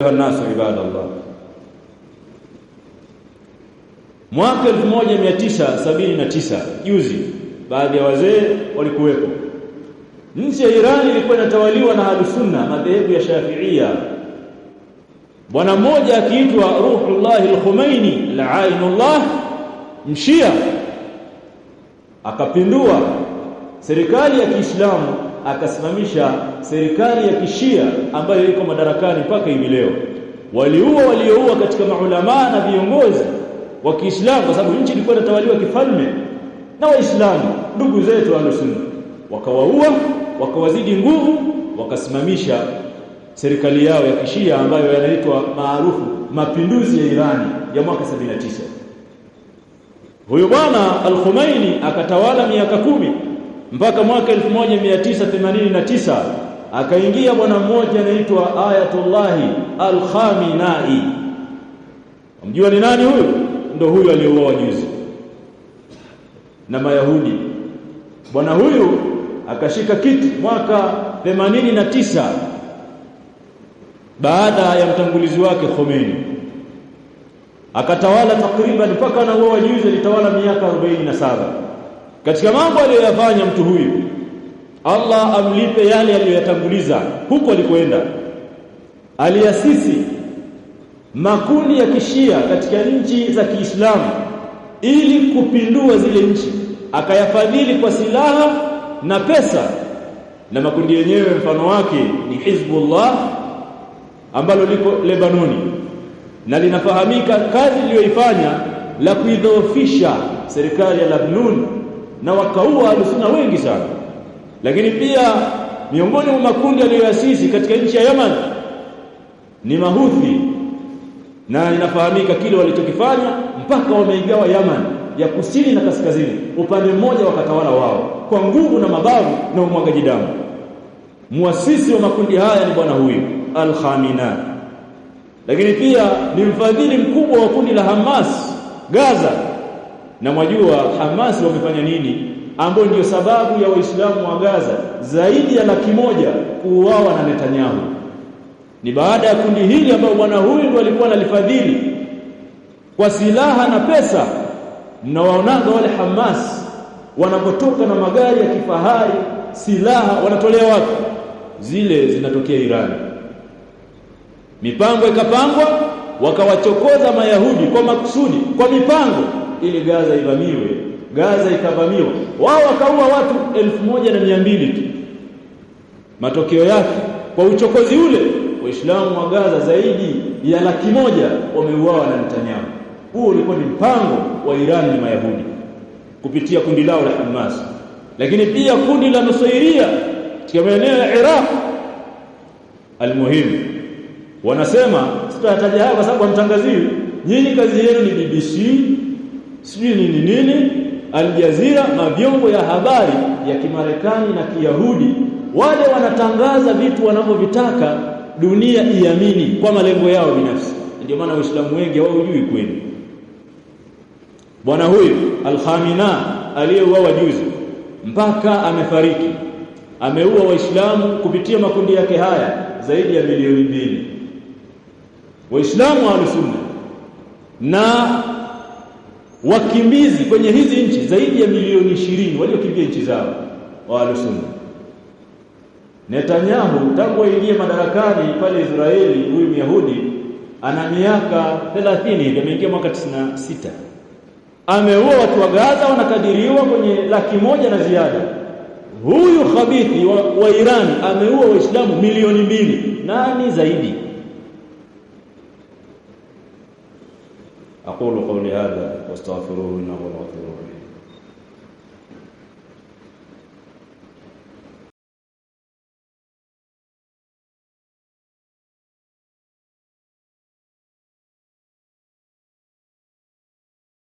Nasu ibadallah. Mwaka 1979 juzi, baadhi ya wazee walikuwepo. Nchi ya Iran ilikuwa inatawaliwa na Ahlusunna, madhehebu ya Shafi'ia. Bwana mmoja akiitwa Ruhullah al-Khomeini la'inullah, mshia, akapindua serikali ya Kiislamu, akasimamisha serikali ya Kishia ambayo iko madarakani mpaka hivi leo. Walioua katika maulama na viongozi wa Kiislamu, kwa sababu nchi ilikuwa inatawaliwa kifalme na Waislamu, ndugu zetu Ahlusunna. Wakawaua, wakawazidi nguvu, wakasimamisha serikali yao ya Kishia ambayo yanaitwa maarufu mapinduzi ya Irani ya mwaka 79. Huyo bwana al-Khomeini akatawala miaka 10 mpaka mwaka 1989 akaingia bwana mmoja anaitwa Ayatullah al-Khamenei. Mjua ni nani huyo? Ndio huyo aliyeuawa juzi na Mayahudi. Bwana huyu akashika kiti mwaka 89 baada ya mtangulizi wake Khomeini, akatawala takriban mpaka anauawa juzi, alitawala miaka 47. Katika mambo aliyoyafanya mtu huyu, Allah amlipe yale aliyoyatanguliza huko alikoenda, aliasisi makundi ya Kishia katika nchi za Kiislamu ili kupindua zile nchi, akayafadhili kwa silaha na pesa. Na makundi yenyewe mfano wake ni Hizbullah ambalo liko Lebanoni, na linafahamika kazi iliyoifanya la kuidhoofisha serikali ya Lebanon, na wakaua Ahlusunna wengi sana. Lakini pia miongoni mwa makundi aliyoasisi katika nchi ya Yemen ni Mahuthi, na inafahamika kile walichokifanya mpaka wameigawa Yemen ya kusini na kaskazini, upande mmoja wakatawala wao kwa nguvu na mabavu na umwagaji damu. Muasisi wa makundi haya ni bwana huyu al-Khamenei. Lakini pia ni mfadhili mkubwa wa kundi la Hamas Gaza, na mwajua Hamas wamefanya nini, ambao ndio sababu ya Waislamu wa Gaza zaidi ya 100,000 kuuawa na Netanyahu. Ni baada ya kundi hili ambao bwana huyu ndio alikuwa analifadhili kwa silaha na pesa. Mnawaonaga wale Hamas wanapotoka na magari ya kifahari, silaha wanatolea wapi? Zile zinatokea Irani. Mipango ikapangwa, wakawachokoza Mayahudi kwa makusudi, kwa mipango, ili Gaza ivamiwe. Gaza ikavamiwa, wao wakaua watu 1200 tu. Matokeo yake kwa uchokozi ule, Waislamu wa Gaza zaidi ya 100,000 wameuawa na Netanyahu. Huo ulikuwa ni mpango wa Irani na Mayahudi kupitia kundi lao la Hamas. Lakini pia kundi la Nusairia katika maeneo ya Iraq. Almuhimu, wanasema, sitataja hapa kwa sababu hamtangaziwi. Nyinyi kazi yenu ni BBC, sijui nini, Al Jazeera na vyombo ya habari ya Kimarekani na Kiyahudi. Wale wanatangaza vitu wanavyovitaka dunia iamini kwa malengo yao binafsi. Ndio maana Waislamu wengi hawajui kweli. Bwana huyu al-Khamenei aliyeuawa juzi mpaka amefariki, ameua Waislamu kupitia makundi yake haya zaidi ya milioni 2. Waislamu wa Ahlusunna na wakimbizi kwenye hizi nchi zaidi ya milioni 20 waliokimbia nchi zao wa Ahlusunna. Netanyahu tangu aingie madarakani pale Israeli, huyu Myahudi ana miaka 30 hivi, ameingia mwaka 96. Ameua watu wa Gaza wanakadiriwa kwenye 100,000 na ziada. Huyu khabithi wa Iran ameua Waislamu milioni 2. Nani zaidi? Aqulu qawli hadha wastaghfiruhu innahu huwal ghafurur rahim.